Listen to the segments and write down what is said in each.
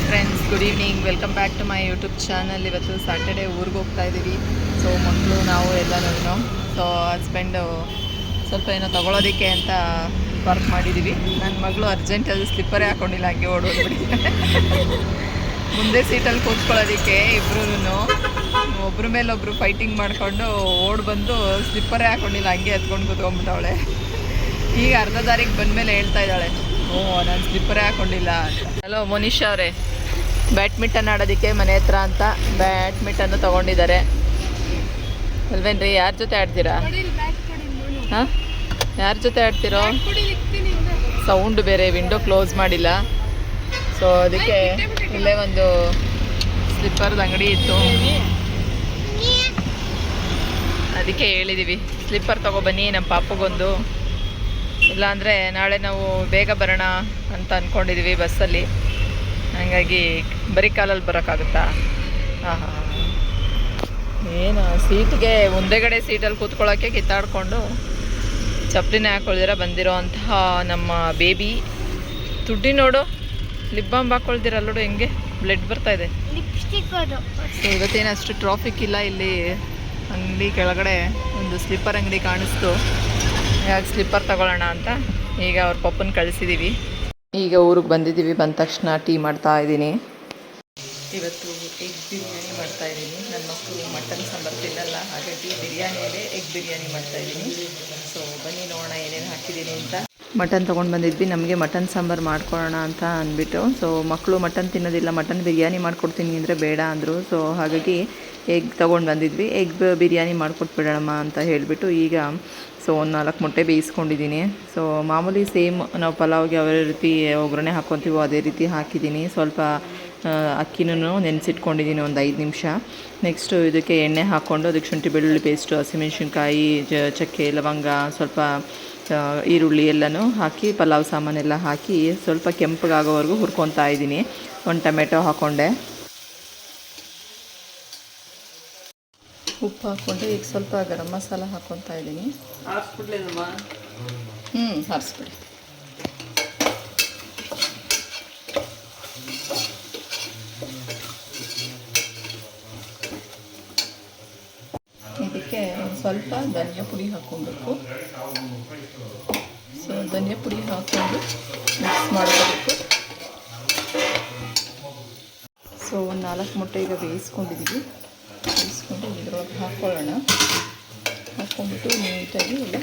Friends, good evening. Welcome back to my YouTube channel. ಇವತ್ತು Saturday ಊರಿಗೆ ಹೋಗ್ತಾ ಇದ್ದೀವಿ. ಸೊ ಮಕ್ಕಳು ನಾವು ಎಲ್ಲನೂ. ಸೊ ಹಸ್ಬೆಂಡು ಸ್ವಲ್ಪ ಏನೋ ತೊಗೊಳೋದಕ್ಕೆ ಅಂತ ವರ್ಕ್ ಮಾಡಿದ್ದೀವಿ. ನನ್ನ ಮಗಳು ಅರ್ಜೆಂಟಲ್ಲಿ ಸ್ಲಿಪ್ಪರೇ ಹಾಕ್ಕೊಂಡಿಲ್ಲ, ಹಂಗೆ ಓಡೋದ್ಬಿಡಿ. ಮುಂದೆ ಸೀಟಲ್ಲಿ ಕೂತ್ಕೊಳ್ಳೋದಕ್ಕೆ ಇಬ್ಬರೂ ಒಬ್ರ ಮೇಲೊಬ್ರು ಫೈಟಿಂಗ್ ಮಾಡಿಕೊಂಡು ಓಡ್ ಬಂದು ಸ್ಲಿಪ್ಪರೇ ಹಾಕ್ಕೊಂಡಿಲ್ಲ, ಹಂಗೆ ಎತ್ಕೊಂಡು ಕೂತ್ಕೊಂಡ್ಬಿಟ್ಟವಳೆ. ಈಗ ಅರ್ಧ ದಾರಿಗೆ ಬಂದಮೇಲೆ ಹೇಳ್ತಾ ಇದ್ದಾಳೆ, ನಾನು ಸ್ಲಿಪ್ಪರೇ ಹಾಕ್ಕೊಂಡಿಲ್ಲ ಅಂತ. ಹಲೋ ಮೋನಿಶಾ ಅವರೇ, ಬ್ಯಾಡ್ಮಿಂಟನ್ ಆಡೋದಕ್ಕೆ ಮನೆ ಹತ್ರ ಅಂತ ಬ್ಯಾಡ್ಮಿಂಟನ್ನು ತೊಗೊಂಡಿದ್ದಾರೆ ಅಲ್ವೇನ್ರಿ? ಯಾರ ಜೊತೆ ಆಡ್ತೀರಾ? ಹಾಂ, ಯಾರ ಜೊತೆ ಆಡ್ತಿರೋ? ಸೌಂಡ್ ಬೇರೆ, ವಿಂಡೋ ಕ್ಲೋಸ್ ಮಾಡಿಲ್ಲ. ಸೊ ಅದಕ್ಕೆ ಇಲ್ಲೇ ಒಂದು ಸ್ಲಿಪ್ಪರ್ದು ಅಂಗಡಿ ಇತ್ತು, ಅದಕ್ಕೆ ಹೇಳಿದ್ದೀವಿ ಸ್ಲಿಪ್ಪರ್ ತೊಗೊಬನ್ನಿ ನಮ್ಮ ಪಾಪಗೊಂದು. ಇಲ್ಲಾಂದರೆ ನಾಳೆ ನಾವು ಬೇಗ ಬರೋಣ ಅಂತ ಅಂದ್ಕೊಂಡಿದ್ದೀವಿ ಬಸ್ಸಲ್ಲಿ. ಹಾಗಾಗಿ ಬರೀ ಕಾಲಲ್ಲಿ ಬರೋಕ್ಕಾಗುತ್ತಾ? ಹಾಂ ಹಾಂ, ಏನು ಸೀಟ್ಗೆ ಮುಂದೆಗಡೆ ಸೀಟಲ್ಲಿ ಕೂತ್ಕೊಳ್ಳೋಕ್ಕೆ ಕಿತ್ತಾಡಿಕೊಂಡು ಚಪ್ಪಲಿನೇ ಹಾಕ್ಕೊಳ್ದಿರ ಬಂದಿರೋ ಅಂತಹ ನಮ್ಮ ಬೇಬಿ. ತುಡ್ಡಿ ನೋಡು, ಲಿಪ್ ಬಾಂಬ್ ಹಾಕ್ಕೊಳ್ದಿರಲ್ಲೋಡು, ಹೆಂಗೆ ಬ್ಲಡ್ ಬರ್ತಾಯಿದೆ. ಸೊ ಇವತ್ತೇನು ಅಷ್ಟು ಟ್ರಾಫಿಕ್ ಇಲ್ಲ ಇಲ್ಲಿ. ಅಂಗಡಿ ಕೆಳಗಡೆ ಒಂದು ಸ್ಲಿಪ್ಪರ್ ಅಂಗಡಿ ಕಾಣಿಸ್ತು, ಹಾಗಾಗಿ ಸ್ಲಿಪ್ಪರ್ ತಗೊಳ್ಳೋಣ ಅಂತ ಈಗ ಅವ್ರ ಪಪ್ಪನ ಕಳಿಸಿದ್ದೀವಿ. ಈಗ ಊರಿಗೆ ಬಂದಿದ್ದೀವಿ. ಬಂದ ತಕ್ಷಣ ಟೀ ಮಾಡ್ತಾ ಇದ್ದೀನಿ. ಇವತ್ತು ಎಗ್ ಬಿರಿಯಾನಿ ಮಾಡ್ತಾಯಿದ್ದೀನಿ. ನನ್ನ ಮಕ್ಕಳು ಮಟನ್ ಸಾಂಬಾರು ತಿನ್ನಲ್ಲ, ಹಾಗಾಗಿ ಬಿರಿಯಾನಿಯಲ್ಲೇ ಎಗ್ ಬಿರಿಯಾನಿ ಮಾಡ್ತಾಯಿದ್ದೀನಿ. ಸೊ ಬನ್ನಿ ನೋಡೋಣ ಏನೇನು ಹಾಕಿದ್ದೀನಿ ಅಂತ. ಮಟನ್ ತೊಗೊಂಡು ಬಂದಿದ್ವಿ, ನಮಗೆ ಮಟನ್ ಸಾಂಬಾರು ಮಾಡ್ಕೊಳ್ಳೋಣ ಅಂತ ಅಂದ್ಬಿಟ್ಟು. ಸೊ ಮಕ್ಕಳು ಮಟನ್ ತಿನ್ನೋದಿಲ್ಲ, ಮಟನ್ ಬಿರಿಯಾನಿ ಮಾಡ್ಕೊಡ್ತೀನಿ ಅಂದರೆ ಬೇಡ ಅಂದರು. ಸೊ ಹಾಗಾಗಿ ಎಗ್ ತೊಗೊಂಡು ಬಂದಿದ್ವಿ. ಎಗ್ ಬಿರಿಯಾನಿ ಮಾಡಿಕೊಟ್ಬಿಡೋಣ ಅಂತ ಹೇಳಿಬಿಟ್ಟು ಈಗ ಸೊ ಒಂದು 4 ಮೊಟ್ಟೆ ಬೇಯಿಸ್ಕೊಂಡಿದ್ದೀನಿ. ಸೊ ಮಾಮೂಲಿ ಸೇಮ್ ನಾವು ಪಲಾವ್ಗೆ ಯಾವ ರೀತಿ ಒಗ್ಗರಣೆ ಹಾಕ್ಕೊತೀವೋ ಅದೇ ರೀತಿ ಹಾಕಿದ್ದೀನಿ. ಸ್ವಲ್ಪ ಅಕ್ಕಿನೂ ನೆನೆಸಿಟ್ಕೊಂಡಿದ್ದೀನಿ ಒಂದು 5 ನಿಮಿಷ. ನೆಕ್ಸ್ಟು ಇದಕ್ಕೆ ಎಣ್ಣೆ ಹಾಕ್ಕೊಂಡು ಅದಕ್ಕೆ ಶುಂಠಿ ಬೆಳ್ಳುಳ್ಳಿ ಪೇಸ್ಟು, ಹಸಿಮೆಣ್ಸಿನ್ಕಾಯಿ, ಚಕ್ಕೆ, ಲವಂಗ, ಸ್ವಲ್ಪ ಈರುಳ್ಳಿ ಎಲ್ಲನೂ ಹಾಕಿ ಪಲಾವ್ ಸಾಮಾನೆಲ್ಲ ಹಾಕಿ ಸ್ವಲ್ಪ ಕೆಂಪಗಾಗೋವರೆಗೂ ಹುರ್ಕೊತಾ ಇದ್ದೀನಿ. ಒಂದು ಟೊಮೆಟೊ ಹಾಕ್ಕೊಂಡೆ, ಉಪ್ಪು ಹಾಕ್ಕೊಂಡೆ. ಈಗ ಸ್ವಲ್ಪ ಗರಂ ಮಸಾಲ ಹಾಕ್ಕೊತಾ ಇದ್ದೀನಿ. ಹಾರಿಸ್ಬಿಡ್ಲೇನಮ್ಮ? ಹಾರಿಸ್ಬಿಡಿ. ಇದಕ್ಕೆ ಸ್ವಲ್ಪ ಧನಿಯಾ ಪುಡಿ ಹಾಕ್ಕೊಬೇಕು. ಸೊ ಧನಿಯಾ ಪುಡಿ ಹಾಕ್ಕೊಂಡು ಮಿಕ್ಸ್ ಮಾಡ್ಕೋಬೇಕು. ಸೊ ಒಂದು 4 ಮೊಟ್ಟೆ ಈಗ ಬೇಯಿಸ್ಕೊಂಡಿದ್ದೀವಿ. ಬೇಯಿಸ್ಕೊಂಡು ಇದ್ರೊಳಗೆ ಹಾಕ್ಕೊಳ್ಳೋಣ. ಹಾಕ್ಕೊಂಡ್ಬಿಟ್ಟು ನೀಟಾಗಿ ಎಲ್ಲ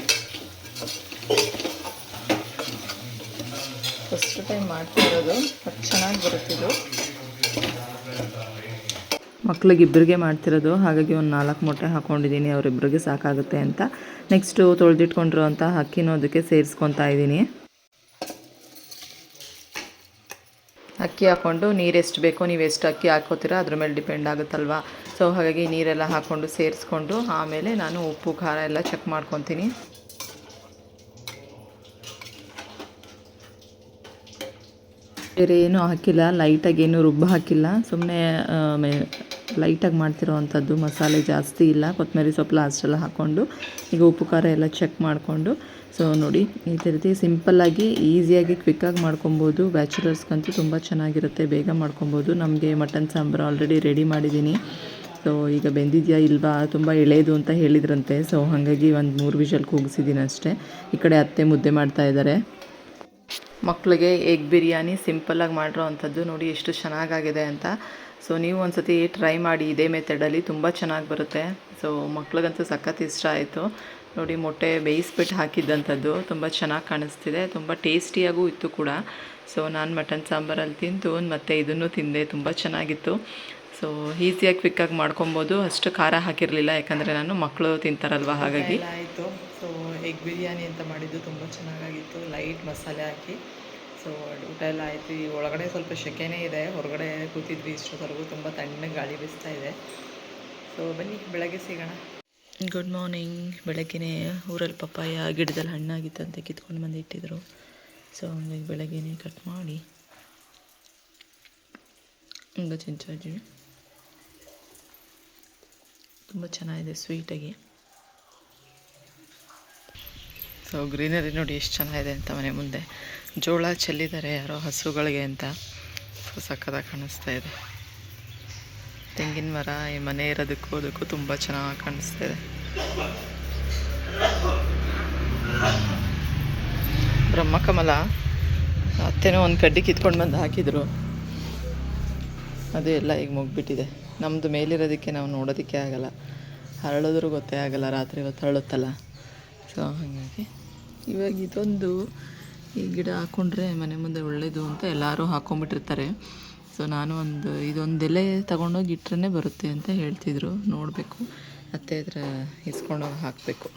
ಫಸ್ಟ್ ಟೈಮ್ ಮಾಡ್ತಾ ಇರೋದು, ಬಟ್ ಚೆನ್ನಾಗಿ ಬರುತ್ತಿದ್ದು. ಮಕ್ಳಿಗಿಬ್ಬರಿಗೆ ಮಾಡ್ತಿರೋದು, ಹಾಗಾಗಿ ಒಂದು 4 ಮೊಟ್ಟೆ ಹಾಕ್ಕೊಂಡಿದ್ದೀನಿ, ಅವರಿಬ್ಬರಿಗೆ ಸಾಕಾಗುತ್ತೆ ಅಂತ. ನೆಕ್ಸ್ಟು ತೊಳೆದಿಟ್ಕೊಂಡಿರೋಂಥ ಅಕ್ಕಿನೂ ಅದಕ್ಕೆ ಸೇರಿಸ್ಕೊತಾ ಇದ್ದೀನಿ. ಅಕ್ಕಿ ಹಾಕ್ಕೊಂಡು ನೀರು ಎಷ್ಟು ಬೇಕೋ ನೀವು ಎಷ್ಟು ಅಕ್ಕಿ ಹಾಕ್ಕೋತೀರಾ ಅದ್ರ ಮೇಲೆ ಡಿಪೆಂಡ್ ಆಗುತ್ತಲ್ವ. ಸೊ ಹಾಗಾಗಿ ನೀರೆಲ್ಲ ಹಾಕ್ಕೊಂಡು ಸೇರಿಸ್ಕೊಂಡು ಆಮೇಲೆ ನಾನು ಉಪ್ಪು ಖಾರ ಎಲ್ಲ ಚೆಕ್ ಮಾಡ್ಕೊತೀನಿ. ಬೇರೆ ಏನೂ ಹಾಕಿಲ್ಲ, ಲೈಟಾಗಿ ಏನೂ ರುಬ್ಬ ಹಾಕಿಲ್ಲ, ಸುಮ್ಮನೆ ಲೈಟಾಗಿ ಮಾಡ್ತಿರೋ ಅಂಥದ್ದು. ಮಸಾಲೆ ಜಾಸ್ತಿ ಇಲ್ಲ, ಕೊತ್ತಂಬರಿ ಸೊಪ್ಪು ಲಾಸ್ಟೆಲ್ಲ ಹಾಕ್ಕೊಂಡು ಈಗ ಉಪ್ಪು ಖಾರ ಎಲ್ಲ ಚೆಕ್ ಮಾಡಿಕೊಂಡು. ಸೊ ನೋಡಿ, ಈ ರೀತಿ ಸಿಂಪಲ್ಲಾಗಿ ಈಸಿಯಾಗಿ ಕ್ವಿಕ್ಕಾಗಿ ಮಾಡ್ಕೊಬೋದು. ಬ್ಯಾಚುಲರ್ಸ್ಗಂತೂ ತುಂಬ ಚೆನ್ನಾಗಿರುತ್ತೆ, ಬೇಗ ಮಾಡ್ಕೊಬೋದು. ನಮಗೆ ಮಟನ್ ಸಾಂಬಾರು ಆಲ್ರೆಡಿ ರೆಡಿ ಮಾಡಿದ್ದೀನಿ. ಸೊ ಈಗ ಬೆಂದಿದೆಯಾ ಇಲ್ವಾ, ತುಂಬ ಎಳೆದು ಅಂತ ಹೇಳಿದ್ರಂತೆ. ಸೊ ಹಾಗಾಗಿ ಒಂದು 3 ವಿಷಲ್ ಕೂಗಿಸಿದ್ದೀನಿ ಅಷ್ಟೇ. ಈ ಕಡೆ ಅತ್ತೆ ಮುದ್ದೆ ಮಾಡ್ತಾಯಿದ್ದಾರೆ. ಮಕ್ಕಳಿಗೆ ಎಗ್ ಬಿರಿಯಾನಿ ಸಿಂಪಲ್ಲಾಗಿ ಮಾಡಿರೋ ಅಂಥದ್ದು ನೋಡಿ ಎಷ್ಟು ಚೆನ್ನಾಗಾಗಿದೆ ಅಂತ. ಸೊ ನೀವು ಒಂದು ಸತಿ ಟ್ರೈ ಮಾಡಿ ಇದೇ ಮೆಥಡಲ್ಲಿ, ತುಂಬ ಚೆನ್ನಾಗಿ ಬರುತ್ತೆ. ಸೊ ಮಕ್ಳಿಗಂತೂ ಸಖತ್ ಇಷ್ಟ ಆಯಿತು. ನೋಡಿ, ಮೊಟ್ಟೆ ಬೇಯಿಸ್ಬಿಟ್ಟು ಹಾಕಿದ್ದಂಥದ್ದು ತುಂಬ ಚೆನ್ನಾಗಿ ಕಾಣಿಸ್ತಿದೆ, ತುಂಬ ಟೇಸ್ಟಿಯಾಗೂ ಇತ್ತು ಕೂಡ. ಸೊ ನಾನು ಮಟನ್ ಸಾಂಬಾರಲ್ಲಿ ತಿಂದು ಮತ್ತು ಇದನ್ನು ತಿಂದೆ, ತುಂಬ ಚೆನ್ನಾಗಿತ್ತು. ಸೊ ಈಸಿಯಾಗಿ ಕ್ವಿಕ್ಕಾಗಿ ಮಾಡ್ಕೊಬೋದು. ಅಷ್ಟು ಖಾರ ಹಾಕಿರಲಿಲ್ಲ, ಯಾಕಂದರೆ ನಾನು ಮಕ್ಕಳು ತಿಂತಾರಲ್ವ ಹಾಗಾಗಿ. ಆಯಿತು. ಸೊ ಎಗ್ ಬಿರಿಯಾನಿ ಅಂತ ಮಾಡಿದ್ದು ತುಂಬ ಚೆನ್ನಾಗಾಗಿತ್ತು, ಲೈಟ್ ಮಸಾಲೆ ಹಾಕಿ. ಸೊ ಊಟ ಎಲ್ಲ ಆಯಿತು. ಈ ಒಳಗಡೆ ಸ್ವಲ್ಪ ಸೆಕೆನೇ ಇದೆ, ಹೊರಗಡೆ ಕೂತಿದ್ವಿ ಇಷ್ಟೊತ್ತವರೆಗೂ, ತುಂಬ ತಣ್ಣಗೆ ಗಾಳಿ ಬೀಸ್ತಾ ಇದೆ. ಸೊ ಬನ್ನಿ ಬೆಳಗ್ಗೆ ಸಿಗೋಣ. Good morning. ಬೆಳಗ್ಗೆನೇ ಊರಲ್ಲಿ ಪಪ್ಪಾಯ ಗಿಡದಲ್ಲಿ ಹಣ್ಣಾಗಿತ್ತಂತೆ, ಕಿತ್ಕೊಂಡು ಬಂದು ಇಟ್ಟಿದ್ರು. ಸೊ ಹಂಗಾಗಿ ಬೆಳಗ್ಗೆನೇ ಕಟ್ ಮಾಡಿ ಹಂಗೆ ತಿಂತಾ ಇದ್ದೀವಿ. ತುಂಬ ಚೆನ್ನಾಗಿದೆ ಸ್ವೀಟಾಗಿ. ಸೊ ಗ್ರೀನರಿ ನೋಡಿ ಎಷ್ಟು ಚೆನ್ನಾಗಿದೆ ಅಂತ. ಮನೆ ಮುಂದೆ ಜೋಳ ಚೆಲ್ಲಿದ್ದಾರೆ ಯಾರೋ ಹಸುಗಳಿಗೆ ಅಂತ. ಸಕ್ಕತ್ತಾಗಿ ಕಾಣಿಸ್ತಾ ಇದೆ. ತೆಂಗಿನ ಮರ ಈ ಮನೆ ಇರೋದಕ್ಕೂ ಅದಕ್ಕೂ ತುಂಬ ಚೆನ್ನಾಗಿ ಕಾಣಿಸ್ತಾ ಇದೆ. ಬ್ರಹ್ಮಕಮಲ ಅತ್ತೇನೋ ಒಂದು ಕಡ್ಡಿ ಕಿತ್ಕೊಂಡು ಬಂದು ಹಾಕಿದರು, ಅದು ಎಲ್ಲ ಈಗ ಮುಗಿಬಿಟ್ಟಿದೆ. ನಮ್ಮದು ಮೇಲಿರೋದಕ್ಕೆ ನಾವು ನೋಡೋದಕ್ಕೆ ಆಗಲ್ಲ, ಹರಳಿದ್ರೂ ಗೊತ್ತೇ ಆಗಲ್ಲ, ರಾತ್ರಿ ಹೊತ್ತು ಹರಳುತ್ತಲ್ಲ. ಸೊ ಹಾಗಾಗಿ ಇವಾಗ ಇದೊಂದು ಈ ಗಿಡ ಹಾಕ್ಕೊಂಡ್ರೆ ಮನೆ ಮುಂದೆ ಒಳ್ಳೆಯದು ಅಂತ ಎಲ್ಲರೂ ಹಾಕ್ಕೊಂಬಿಟ್ಟಿರ್ತಾರೆ. ಸೊ ನಾನು ಇದೊಂದು ಎಲೆ ತೊಗೊಂಡೋಗಿ ಇಟ್ರೇ ಬರುತ್ತೆ ಅಂತ ಹೇಳ್ತಿದ್ರು. ನೋಡಬೇಕು, ಅತ್ತೆ ಹತ್ರ ಇಸ್ಕೊಂಡೋಗಿ ಹಾಕಬೇಕು.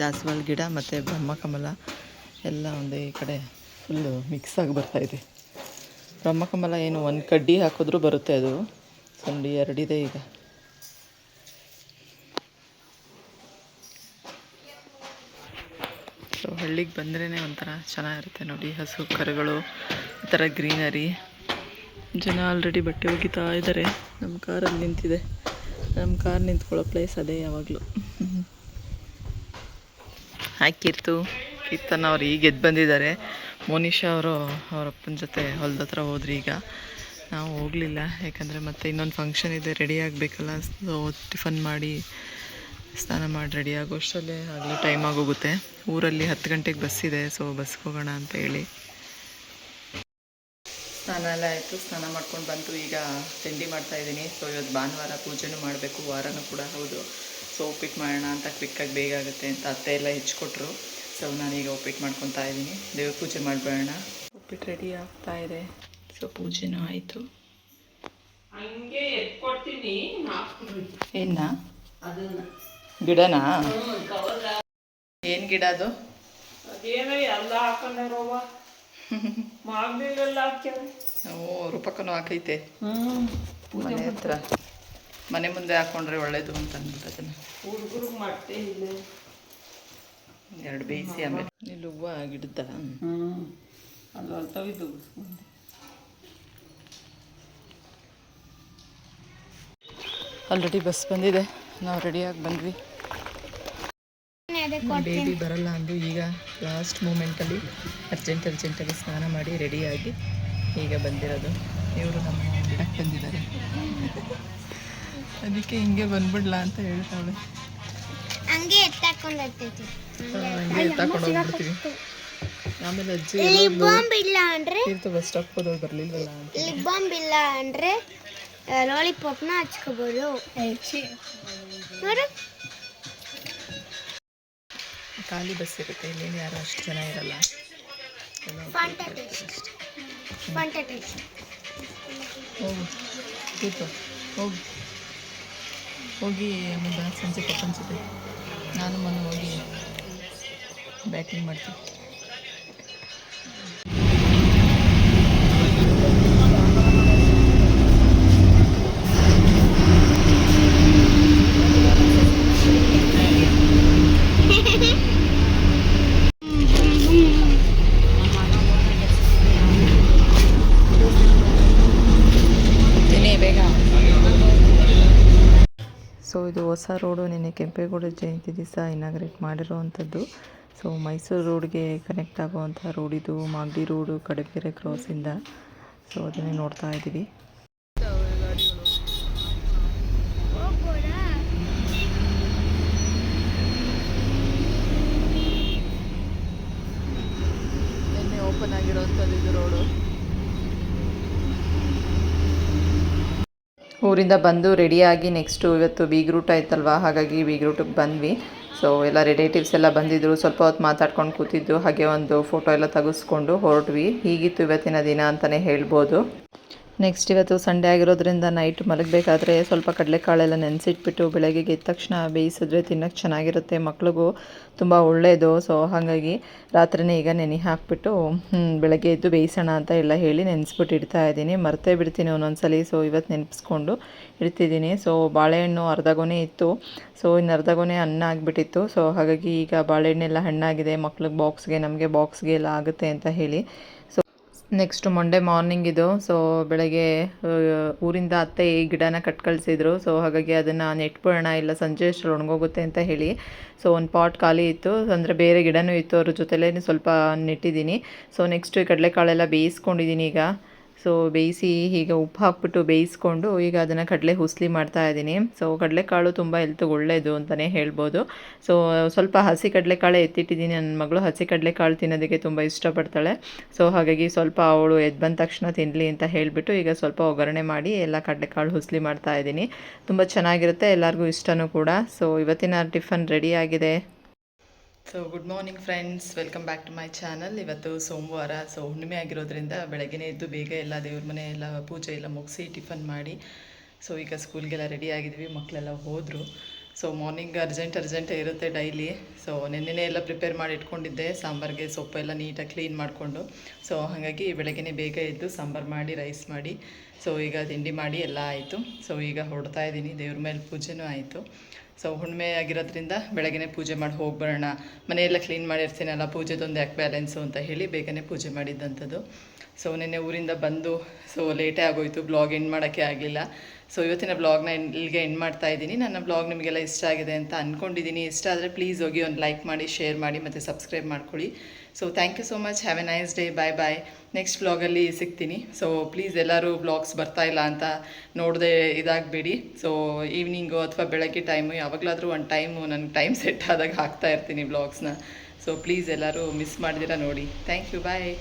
ದಾಸವಾಳ ಗಿಡ ಮತ್ತು ಬ್ರಹ್ಮಕಮಲ ಎಲ್ಲ ಒಂದೇ ಕಡೆ ಫುಲ್ಲು ಮಿಕ್ಸ್ ಆಗಿ ಬರ್ತಾಯಿದೆ. ಬ್ರಹ್ಮಕಮಲ ಏನು ಒಂದು ಕಡ್ಡಿ ಹಾಕಿದ್ರೂ ಬರುತ್ತೆ, ಅದು ಒಂದು ಎರಡಿದೆ ಈಗ. ಸೊ ಹಳ್ಳಿಗೆ ಬಂದ್ರೇ ಒಂಥರ ಚೆನ್ನಾಗಿರುತ್ತೆ ನೋಡಿ, ಹಸು ಕರುಗಳು, ಈ ಥರ ಗ್ರೀನರಿ. ಜನ ಆಲ್ರೆಡಿ ಬಟ್ಟೆ ಒಗಿತಾ ಇದ್ದಾರೆ. ನಮ್ಮ ಕಾರಲ್ಲಿ ನಿಂತಿದೆ, ನಮ್ಮ ಕಾರ್ ನಿಂತ್ಕೊಳ್ಳೋ ಪ್ಲೇಸ್ ಅದೇ ಯಾವಾಗಲೂ. ಹಾಕಿರ್ತು ಕೀರ್ತನ ಅವ್ರು ಈಗ ಎದ್ದು ಬಂದಿದ್ದಾರೆ. ಮೋನಿಶಾ ಅವರು ಅವರಪ್ಪನ ಜೊತೆ ಹೊಲದ ಹತ್ರ ಹೋದ್ರಿ. ಈಗ ನಾವು ಹೋಗಲಿಲ್ಲ, ಯಾಕಂದರೆ ಮತ್ತೆ ಇನ್ನೊಂದು ಫಂಕ್ಷನ್ ಇದೆ, ರೆಡಿ ಆಗಬೇಕಲ್ಲ. ಸೊ ಟಿಫನ್ ಮಾಡಿ ಸ್ನಾನ ಮಾಡಿ ರೆಡಿ ಆಗೋಷ್ಟರಲ್ಲೇ ಆಗಲೇ ಟೈಮ್ ಆಗೋಗುತ್ತೆ. ಊರಲ್ಲಿ 10 ಗಂಟೆಗೆ ಬಸ್ ಇದೆ, ಸೊ ಬಸ್ಗೆ ಹೋಗೋಣ ಅಂತ ಹೇಳಿ ಸ್ನಾನ ಎಲ್ಲ ಆಯಿತು. ಸ್ನಾನ ಮಾಡ್ಕೊಂಡು ಬಂತು. ಈಗ ತಿಂಡಿ ಮಾಡ್ತಾಯಿದ್ದೀನಿ. ಸೊ ಇವತ್ತು ಭಾನುವಾರ, ಪೂಜೆನೂ ಮಾಡಬೇಕು, ವಾರನೂ ಕೂಡ ಹೌದು. ಸೊ ಉಪ್ಪಿಟ್ಟು ಮಾಡೋಣ ಅಂತ ಕ್ವಿಕ್ಕಾಗಿ ಬೇಗ ಆಗುತ್ತೆ ಅಂತ ಅತ್ತೆ ಎಲ್ಲ ಹೆಚ್ಚಿಕೊಟ್ರು. ಸೊ ನಾನೀಗ ಉಪ್ಪಿಟ್ಟು ಮಾಡ್ಕೊತಾ ಇದ್ದೀನಿ. ದೇವ್ರ ಪೂಜೆ ಮಾಡಿಬಿಡೋಣ. ಉಪ್ಪಿಟ್ಟು ರೆಡಿ ಆಗ್ತಾ ಇದೆ. ಸೊ ಪೂಜೆನೂ ಆಯಿತು. ಏನ ಗಿಡನಾ? ಏನು ಗಿಡ ಅದು? ರೂಪಕ್ಕೂ ಹಾಕೈತೆ ಮನೆ ಹತ್ರ. ಮನೆ ಮುಂದೆ ಹಾಕೊಂಡ್ರೆ ಒಳ್ಳೇದು ಅಂತ ಅಂದ್ಬಿಟ್ಟು ಅದನ್ನು ಎರಡು ಬೇಯಿಸಿ ಆಮೇಲೆ ಇಲ್ಲಿ ಹೂವು ಗಿಡದ ಅದು ಅಲ್ತಾವಿದ್ದು ಆಲ್ರೆಡಿ ಬಸ್ ಬಂದಿದೆ. ನಾವು ರೆಡಿಯಾಗಿ ಬಂದ್ವಿ. ಬೇಬಿ ಬರಲ್ಲ ಅಂದು ಈಗ ಲಾಸ್ಟ್ ಮೂಮೆಂಟಲ್ಲಿ ಅರ್ಜೆಂಟಲ್ಲಿ ಸ್ನಾನ ಮಾಡಿ ರೆಡಿಯಾಗಿ ಈಗ ಬಂದಿರೋದು. ಇವರು ನಮ್ಮ ಗಿಡಕ್ಕೆ ಬಂದಿದ್ದಾರೆ, ಅದಕ್ಕೆ ಹಿಂಗೆ ಬಂದ್ಬಿಡ್ಲಾ ಅಂತ ಹೇಳ್ತಾವಳೆ. ಹಂಗೆ ಎತ್ತಾಕೊಂಡು ಹೋಗ್ಬಿಡ್ತೀವಿ. ಆಮೇಲೆ ಅಜ್ಜಿ ಬಸ್ ಸ್ಟಾಪ್ ಹೋದವ್ರು ಬರಲಿಲ್ವಲ್ಲ ಅಂತ. ಲಿಪ್ ಬಾಂಬ್ ಇಲ್ಲ ಅಂದರೆ ಲಾಲಿಪಾಪ್ನ ಹಚ್ಕೋಬೋದು. ಖಾಲಿ ಬಸ್ ಇರುತ್ತೆ, ಇಲ್ಲೇನು ಯಾರು ಅಷ್ಟು ಜನ ಇರಲ್ಲ. ಹೋಗು ಕೂತು ಹೋಗಿ ಆಮೇಲೆ ಸಂಜೆ ಪಪ್ಪನ ಜೊತೆ ನಾನು ಮೊನ್ನೆ ಹೋಗಿ ಬ್ಯಾಟಿಂಗ್ ಮಾಡ್ತೀನಿ. ಸೊ ಇದು ಹೊಸ ರೋಡು, ನಿನ್ನೆ ಕೆಂಪೇಗೌಡ ಜಯಂತಿ ದಿವಸ ಇನಾಗ್ರೇಟ್ ಮಾಡಿರೋವಂಥದ್ದು. ಸೊ ಮೈಸೂರು ರೋಡ್ಗೆ ಕನೆಕ್ಟ್ ಆಗುವಂಥ ರೋಡ್ ಇದು, ಮಾಗಡಿ ರೋಡು ಕಡಬೇರೆ ಕ್ರಾಸಿಂದ. ಸೊ ಅದನ್ನೇ ನೋಡ್ತಾ ಇದ್ದೀವಿ. ನಿನ್ನೆ ಓಪನ್ ಆಗಿರೋವಂಥದ್ದು ಇದು ರೋಡು. ಊರಿಂದ ಬಂದು ರೆಡಿಯಾಗಿ ನೆಕ್ಸ್ಟು ಇವತ್ತು ಬೀಗ್ರೂಟ್ ಆಯ್ತಲ್ವ, ಹಾಗಾಗಿ ಬೀಗ್ರೂಟಿಗೆ ಬಂದ್ವಿ. ಸೊ ಎಲ್ಲ ರಿಲೇಟಿವ್ಸ್ ಎಲ್ಲ ಬಂದಿದ್ದರು, ಸ್ವಲ್ಪ ಹೊತ್ತು ಮಾತಾಡ್ಕೊಂಡು ಕೂತಿದ್ದು, ಹಾಗೆ ಒಂದು ಫೋಟೋ ಎಲ್ಲ ತೆಗೆಸ್ಕೊಂಡು ಹೊರಟ್ವಿ. ಹೀಗಿತ್ತು ಇವತ್ತಿನ ದಿನ ಅಂತಲೇ ಹೇಳ್ಬೋದು. ನೆಕ್ಸ್ಟ್ ಇವತ್ತು ಸಂಡೇ ಆಗಿರೋದ್ರಿಂದ ನೈಟ್ ಮಲಗಬೇಕಾದ್ರೆ ಸ್ವಲ್ಪ ಕಡಲೆಕಾಳೆಲ್ಲ ನೆನೆಸಿಟ್ಬಿಟ್ಟು ಬೆಳಗ್ಗೆ ಎದ್ದ ತಕ್ಷಣ ಬೇಯಿಸಿದ್ರೆ ತಿನ್ನೋಕ್ಕೆ ಚೆನ್ನಾಗಿರುತ್ತೆ, ಮಕ್ಳಿಗೂ ತುಂಬ ಒಳ್ಳೆಯದು. ಸೊ ಹಾಗಾಗಿ ರಾತ್ರಿನೇ ಈಗ ನೆನೆ ಹಾಕಿಬಿಟ್ಟು ಬೆಳಗ್ಗೆ ಎದ್ದು ಬೇಯಿಸೋಣ ಅಂತ ಎಲ್ಲ ಹೇಳಿ ನೆನೆಸ್ಬಿಟ್ಟು ಇಡ್ತಾ ಇದ್ದೀನಿ. ಮರ್ತೇ ಬಿಡ್ತೀನಿ ಒಂದೊಂದ್ಸಲಿ. ಸೊ ಇವತ್ತು ನೆನೆಸ್ಕೊಂಡು ಇಡ್ತಿದ್ದೀನಿ. ಸೊ ಬಾಳೆಹಣ್ಣು ಅರ್ಧ ಗೊನೆ ಇತ್ತು, ಸೊ ಇನ್ನು ಅರ್ಧ ಗೊನೆ ಅನ್ನ ಆಗಿಬಿಟ್ಟಿತ್ತು. ಸೊ ಹಾಗಾಗಿ ಈಗ ಬಾಳೆಹಣ್ಣೆಲ್ಲ ಹಣ್ಣಾಗಿದೆ, ಮಕ್ಳಿಗೆ ಬಾಕ್ಸ್ಗೆ ನಮಗೆ ಬಾಕ್ಸ್ಗೆ ಎಲ್ಲ ಆಗುತ್ತೆ ಅಂತ ಹೇಳಿ. ನೆಕ್ಸ್ಟ್ ಮಂಡೇ ಮಾರ್ನಿಂಗ್ ಇದು. ಸೊ ಬೆಳಗ್ಗೆ ಊರಿಂದ ಅತ್ತೆ ಈ ಗಿಡನ ಕಟ್ ಕಳಿಸಿದ್ರು. ಸೊ ಹಾಗಾಗಿ ಅದನ್ನು ನೆಟ್ಬಿಡೋಣ, ಇಲ್ಲ ಸಂಜೆ ಅಷ್ಟು ಒಣಗೋಗುತ್ತೆ ಅಂತ ಹೇಳಿ. ಸೊ ಒಂದು ಪಾಟ್ ಖಾಲಿ ಇತ್ತು, ಅಂದರೆ ಬೇರೆ ಗಿಡನೂ ಇತ್ತು, ಅದ್ರ ಜೊತೆಲೇ ಸ್ವಲ್ಪ ನೆಟ್ಟಿದ್ದೀನಿ. ಸೊ ನೆಕ್ಸ್ಟ್ ಕಡಲೆಕಾಳೆಲ್ಲ ಬೇಯಿಸ್ಕೊಂಡಿದ್ದೀನಿ ಈಗ. ಸೊ ಬೇಯಿಸಿ ಈಗ ಉಪ್ಪು ಹಾಕ್ಬಿಟ್ಟು ಬೇಯಿಸ್ಕೊಂಡು ಈಗ ಅದನ್ನು ಕಡಲೆ ಹುಸ್ಲಿ ಮಾಡ್ತಾ ಇದ್ದೀನಿ. ಸೊ ಕಡಲೆಕಾಳು ತುಂಬ ಹೆಲ್ತ್ಗೆ ಒಳ್ಳೆಯದು ಅಂತಲೇ ಹೇಳ್ಬೋದು. ಸೊ ಸ್ವಲ್ಪ ಹಸಿ ಕಡಲೆಕಾಳು ಎತ್ತಿಟ್ಟಿದ್ದೀನಿ. ನನ್ನ ಮಗಳು ಹಸಿ ಕಡಲೆಕಾಳು ತಿನ್ನೋದಕ್ಕೆ ತುಂಬ ಇಷ್ಟಪಡ್ತಾಳೆ. ಸೊ ಹಾಗಾಗಿ ಸ್ವಲ್ಪ ಅವಳು ಎದ್ದು ಬಂದ ತಕ್ಷಣ ತಿನ್ನಲಿ ಅಂತ ಹೇಳಿಬಿಟ್ಟು ಈಗ ಸ್ವಲ್ಪ ಒಗ್ಗರಣೆ ಮಾಡಿ ಎಲ್ಲ ಕಡಲೆಕಾಳು ಹುಸ್ಲಿ ಮಾಡ್ತಾ ಇದ್ದೀನಿ. ತುಂಬ ಚೆನ್ನಾಗಿರುತ್ತೆ, ಎಲ್ಲರಿಗೂ ಇಷ್ಟನೂ ಕೂಡ. ಸೊ ಇವತ್ತಿನ ಟಿಫನ್ ರೆಡಿ ಆಗಿದೆ. So good morning friends, welcome back to my channel. ಇವತ್ತು ಸೋಮವಾರ, ಸೊ ಹುಣ್ಣಿಮೆ ಆಗಿರೋದ್ರಿಂದ ಬೆಳಗ್ಗೆನೇ ಎದ್ದು ಬೇಗ ಎಲ್ಲ ದೇವ್ರ ಮನೆ ಎಲ್ಲ ಪೂಜೆ ಎಲ್ಲ ಮುಗಿಸಿ ಟಿಫನ್ ಮಾಡಿ ಸೊ ಈಗ ಸ್ಕೂಲ್ಗೆಲ್ಲ ರೆಡಿ ಆಗಿದ್ವಿ. ಮಕ್ಕಳೆಲ್ಲ ಹೋದರು. ಸೊ ಮಾರ್ನಿಂಗ್ ಅರ್ಜೆಂಟೇ ಇರುತ್ತೆ ಡೈಲಿ. ಸೊ ನೆನ್ನೆನೇ ಎಲ್ಲ ಪ್ರಿಪೇರ್ ಮಾಡಿ ಇಟ್ಕೊಂಡಿದ್ದೆ, ಸಾಂಬಾರಿಗೆ ಸೊಪ್ಪೆಲ್ಲ ನೀಟಾಗಿ ಕ್ಲೀನ್ ಮಾಡಿಕೊಂಡು. ಸೊ ಹಾಗಾಗಿ ಬೆಳಗ್ಗೆನೇ ಬೇಗ ಎದ್ದು ಸಾಂಬಾರು ಮಾಡಿ ರೈಸ್ ಮಾಡಿ ಸೊ ಈಗ ತಿಂಡಿ ಮಾಡಿ ಎಲ್ಲ ಆಯಿತು. ಸೊ ಈಗ ಹೊರಡ್ತಾ ಇದ್ದೀನಿ, ದೇವ್ರ ಮೇಲೆ ಪೂಜೆನೂ ಆಯಿತು. ಸೊ ಹುಣ್ಣಿಮೆ ಆಗಿರೋದ್ರಿಂದ ಬೆಳಗ್ಗೆ ಪೂಜೆ ಮಾಡಿ ಹೋಗ್ಬರೋಣ, ಮನೆಯೆಲ್ಲ ಕ್ಲೀನ್ ಮಾಡಿರ್ತೀನಲ್ಲ, ಪೂಜೆದೊಂದು ಯಾಕೆ ಬ್ಯಾಲೆನ್ಸು ಅಂತ ಹೇಳಿ ಬೇಗನೆ ಪೂಜೆ ಮಾಡಿದ್ದಂಥದ್ದು. ಸೊ ನಿನ್ನೆ ಊರಿಂದ ಬಂದು ಸೊ ಲೇಟೇ ಆಗೋಯಿತು, ಬ್ಲಾಗ್ ಎಂಡ್ ಮಾಡೋಕ್ಕೆ ಆಗಲಿಲ್ಲ. ಸೊ ಇವತ್ತಿನ ಬ್ಲಾಗ್ನ ಇಲ್ಲಿಗೆ ಎಂಡ್ ಮಾಡ್ತಾ ಇದ್ದೀನಿ. ನನ್ನ ಬ್ಲಾಗ್ ನಿಮಗೆಲ್ಲ ಇಷ್ಟ ಆಗಿದೆ ಅಂತ ಅಂದ್ಕೊಂಡಿದ್ದೀನಿ. ಇಷ್ಟ ಆದರೆ ಪ್ಲೀಸ್ ಹೋಗಿ ಒಂದು ಲೈಕ್ ಮಾಡಿ, ಶೇರ್ ಮಾಡಿ ಮತ್ತು ಸಬ್ಸ್ಕ್ರೈಬ್ ಮಾಡ್ಕೊಳ್ಳಿ. So thank you so much, have a nice day, bye bye. Next ಬ್ಲಾಗಲ್ಲಿ ಸಿಗ್ತೀನಿ. ಸೊ ಪ್ಲೀಸ್ ಎಲ್ಲರೂ ಬ್ಲಾಗ್ಸ್ ಬರ್ತಾ ಇಲ್ಲ ಅಂತ ನೋಡದೆ ಇದಾಗಬೇಡಿ. ಸೊ ಈವ್ನಿಂಗು ಅಥವಾ ಬೆಳಗ್ಗೆ ಟೈಮು ಯಾವಾಗಲಾದರೂ ಒಂದು ಟೈಮು ನನಗೆ ಟೈಮ್ ಸೆಟ್ ಆದಾಗ ಹಾಕ್ತಾ ಇರ್ತೀನಿ ಬ್ಲಾಗ್ಸ್ನ. ಸೊ ಪ್ಲೀಸ್ ಎಲ್ಲರೂ ಮಿಸ್ ಮಾಡಿದಿರ ನೋಡಿ. Thank you, bye.